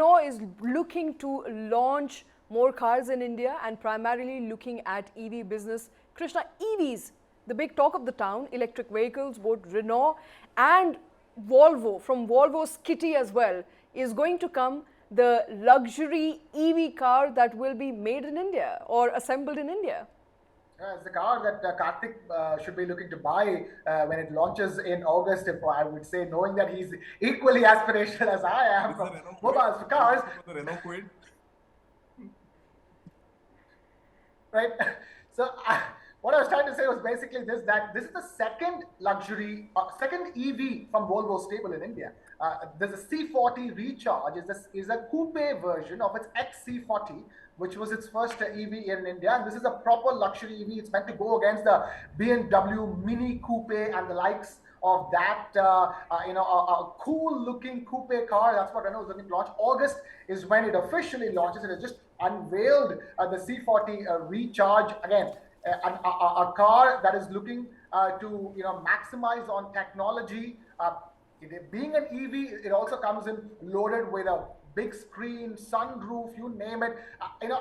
Renault is looking to launch more cars in India and primarily looking at EV business. Krishna, EVs, the big talk of the town, electric vehicles, both Renault and Volvo, from Volvo's kitty as well, is going to come the luxury EV car that will be made in India or assembled in India. It's the car that Karthik should be looking to buy when it launches in August, if I would say, knowing that he's equally aspirational as I am from mobiles to cars. The Renault Quid. Right? So what I was trying to say was basically this, that this is the second luxury, second EV from Volvo stable in India. There's a C40 Recharge, is a coupe version of its XC40, which was its first EV in India. And this is a proper luxury EV. It's meant to go against the BMW Mini Coupe and the likes of that, a cool looking coupe car. That's what Renault is looking to launch. August is when it officially launches. It has just unveiled the C40 Recharge. Again, a car that is looking to maximize on technology. Being an EV, it also comes in loaded with a big screen, sunroof, you name it.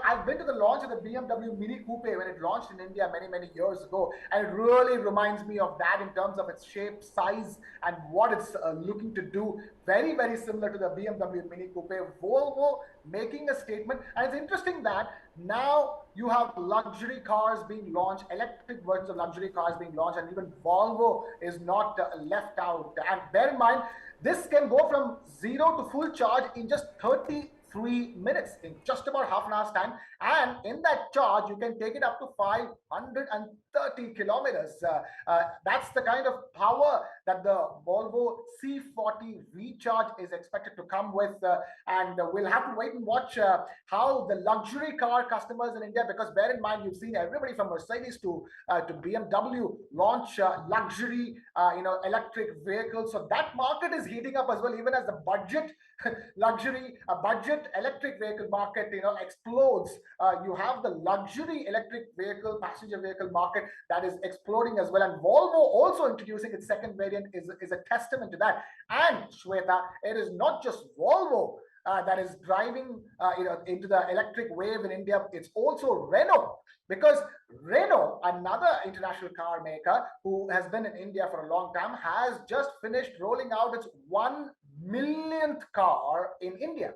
I've been to the launch of the BMW Mini Coupe when it launched in India many years ago, and it really reminds me of that in terms of its shape, size, and what it's looking to do. Very similar to the BMW Mini Coupe. Volvo making a statement, and it's interesting that now you have luxury cars being launched, electric versions of luxury cars being launched, and even Volvo is not left out. And bear in mind, this can go from 0 to full charge in just 33 minutes, in just about half an hour's time. And in that charge, you can take it up to 530 kilometers. That's the kind of power that the Volvo C40 Recharge is expected to come with. And we'll have to wait and watch how the luxury car customers in India, because bear in mind, you've seen everybody from Mercedes to BMW launch luxury electric vehicles. So that market is heating up as well, even as the budget luxury budget electric vehicle market explodes. You have the luxury electric vehicle passenger vehicle market that is exploding as well, and Volvo also introducing its second variant is a testament to that. And Shweta, it is not just Volvo that is driving into the electric wave in India. It's also Renault, because Renault, another international car maker who has been in India for a long time, has just finished rolling out its 1 millionth car in India.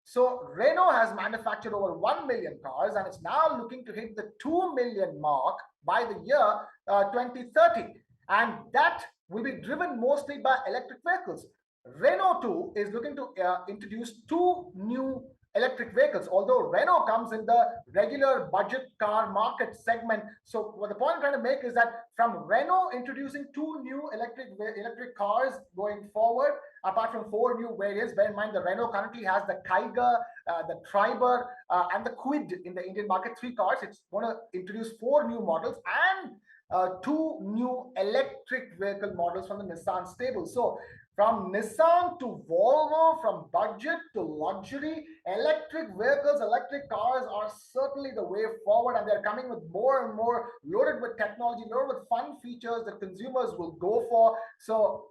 So Renault has manufactured over 1 million cars, and it's now looking to hit the 2 million mark by the year 2030. And that will be driven mostly by electric vehicles. Renault too is looking to introduce 2 new electric vehicles, although Renault comes in the regular budget car market segment. So what the point I'm trying to make is that from Renault introducing 2 new electric cars going forward, apart from 4 new variants, bear in mind the Renault currently has the Tiger, the Triber, and the Quid in the Indian market, 3 cars. It's going to introduce 4 new models and 2 new electric vehicle models from the Nissan stable. So from Nissan to Volvo, from budget to luxury, electric vehicles, electric cars are certainly the way forward, and they're coming with more and more loaded with technology, loaded with fun features that consumers will go for. So,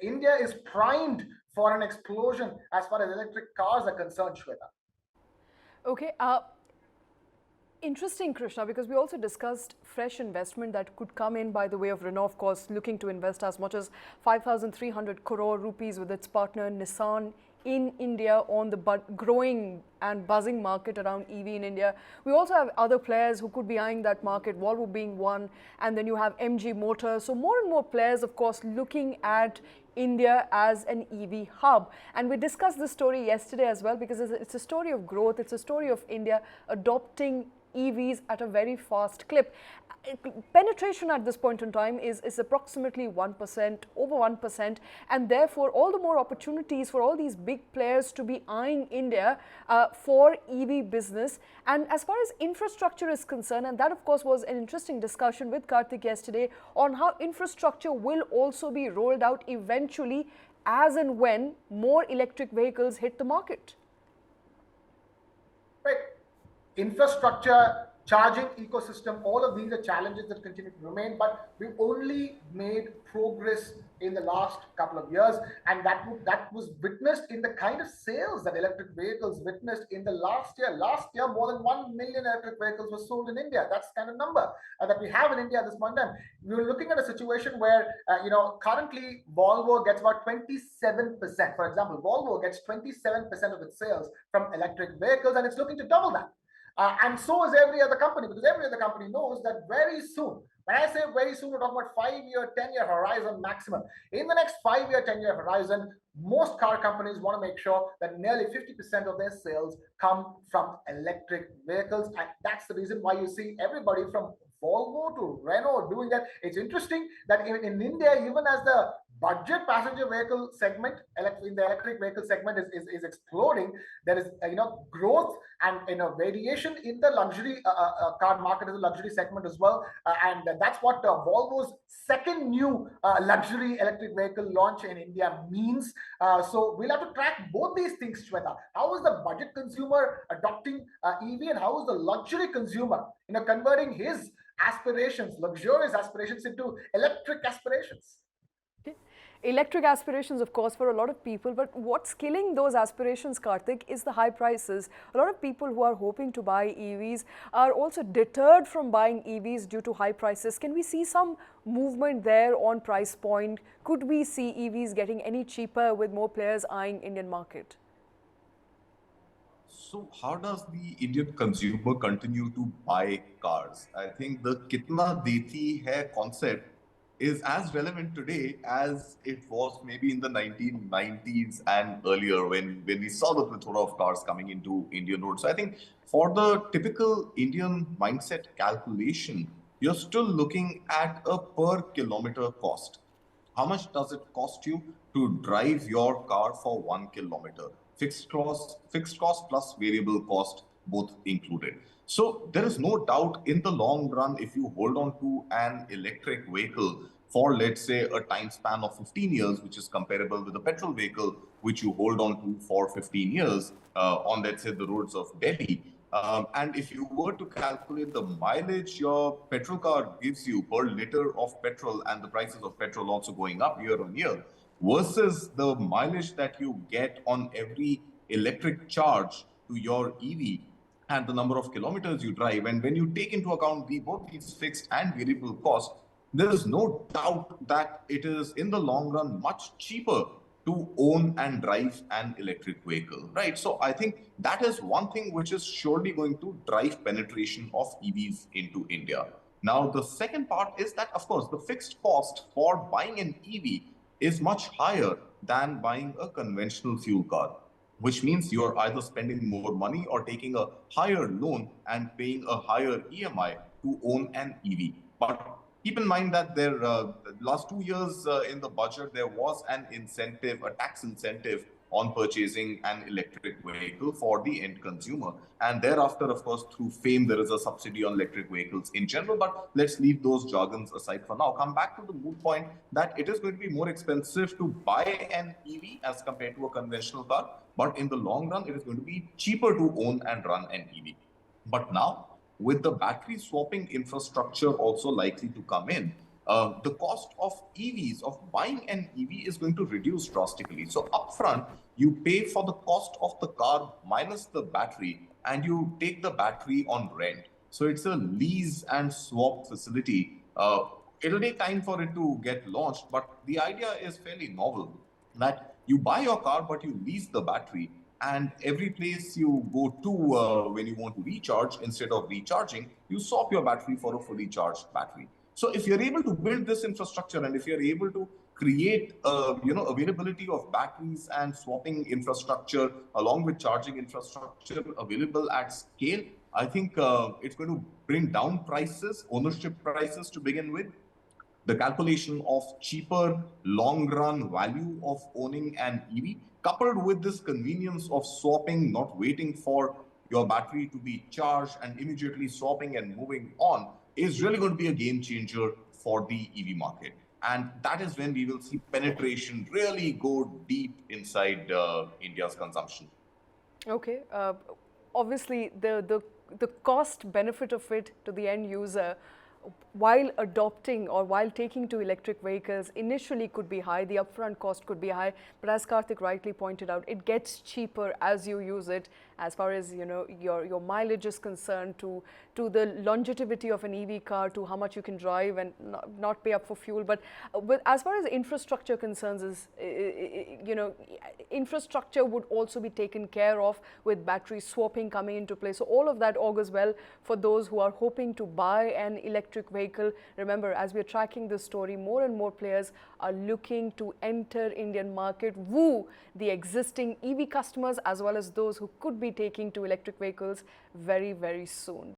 India is primed for an explosion as far as electric cars are concerned, Shweta. Okay. Interesting, Krishna, because we also discussed fresh investment that could come in by the way of Renault, of course, looking to invest as much as 5,300 crore rupees with its partner Nissan in India on the growing and buzzing market around EV in India. We also have other players who could be eyeing that market, Volvo being one, and then you have MG Motors. So more and more players, of course, looking at India as an EV hub. And we discussed this story yesterday as well, because it's a story of growth. It's a story of India adopting EVs at a very fast clip. Penetration at this point in time is approximately 1%, over 1%, and therefore all the more opportunities for all these big players to be eyeing India for EV business. And as far as infrastructure is concerned, and that of course was an interesting discussion with Karthik yesterday on how infrastructure will also be rolled out eventually as and when more electric vehicles hit the market. Right. Infrastructure charging ecosystem, all of these are challenges that continue to remain, but we've only made progress in the last couple of years, and that was witnessed in the kind of sales that electric vehicles witnessed in the last year. Last year, more than 1 million electric vehicles were sold in India. That's the kind of number that we have in India at this point in time. We're looking at a situation where, currently Volvo gets about 27%. For example, Volvo gets 27% of its sales from electric vehicles, and it's looking to double that. And so is every other company, because every other company knows that very soon, when I say very soon, we're talking about 5-year, 10-year horizon maximum. In the next 5-year, 10-year horizon, most car companies want to make sure that nearly 50% of their sales come from electric vehicles. And that's the reason why you see everybody from Volvo to Renault doing that. It's interesting that in India, even as the budget passenger vehicle segment in the electric vehicle segment is exploding, there is growth and variation in the luxury car market, as a luxury segment as well, and that's what Volvo's second new luxury electric vehicle launch in India means. So we'll have to track both these things, Shweta. How is the budget consumer adopting EV, and how is the luxury consumer converting his aspirations, luxurious aspirations, into electric aspirations? Electric aspirations, of course, for a lot of people, but what's killing those aspirations, Karthik, is the high prices. A lot of people who are hoping to buy EVs are also deterred from buying EVs due to high prices. Can we see some movement there on price point? Could we see EVs getting any cheaper with more players eyeing Indian market? So how does the Indian consumer continue to buy cars? I think the kitna deti hai concept is as relevant today as it was maybe in the 1990s and earlier when we saw the plethora of cars coming into Indian roads. So I think for the typical Indian mindset calculation, you're still looking at a per kilometer cost. How much does it cost you to drive your car for 1 kilometer? Fixed cost plus variable cost, both included. So there is no doubt in the long run, if you hold on to an electric vehicle for, let's say, a time span of 15 years, which is comparable with a petrol vehicle, which you hold on to for 15 years on, let's say, the roads of Delhi. And if you were to calculate the mileage your petrol car gives you per liter of petrol, and the prices of petrol also going up year on year, versus the mileage that you get on every electric charge to your EV and the number of kilometers you drive, and when you take into account both these fixed and variable costs, there is no doubt that it is in the long run much cheaper to own and drive an electric vehicle, right? So I think that is one thing which is surely going to drive penetration of EVs into India. Now, the second part is that, of course, the fixed cost for buying an EV is much higher than buying a conventional fuel car, which means you're either spending more money or taking a higher loan and paying a higher EMI to own an EV. But keep in mind that there, last 2 years in the budget, there was an incentive, a tax incentive on purchasing an electric vehicle for the end consumer. And thereafter, of course, through FAME, there is a subsidy on electric vehicles in general. But let's leave those jargons aside for now. Come back to the moot point that it is going to be more expensive to buy an EV as compared to a conventional car. But in the long run, it is going to be cheaper to own and run an EV. But now, with the battery swapping infrastructure also likely to come in, the cost of EVs, of buying an EV, is going to reduce drastically. So upfront, you pay for the cost of the car minus the battery, and you take the battery on rent. So it's a lease and swap facility. It'll take time for it to get launched, but the idea is fairly novel, that you buy your car, but you lease the battery. And every place you go to when you want to recharge, instead of recharging, you swap your battery for a fully charged battery. So if you're able to build this infrastructure, and if you're able to create availability of batteries and swapping infrastructure along with charging infrastructure available at scale, I think it's going to bring down prices, ownership prices to begin with. The calculation of cheaper long-run value of owning an EV, coupled with this convenience of swapping, not waiting for your battery to be charged and immediately swapping and moving on, is really going to be a game changer for the EV market. And that is when we will see penetration really go deep inside India's consumption. Okay. Obviously, the the cost benefit of it to the end user while adopting or while taking to electric vehicles initially could be high, the upfront cost could be high, but as Karthik rightly pointed out, it gets cheaper as you use it, as far as your mileage is concerned, to the longevity of an EV car, to how much you can drive and not pay up for fuel. But as far as infrastructure concerns is, infrastructure would also be taken care of with battery swapping coming into play. So all of that augurs well for those who are hoping to buy an electric vehicle. Remember, as we are tracking this story, more and more players are looking to enter Indian market, woo the existing EV customers as well as those who could be taking to electric vehicles very, very soon.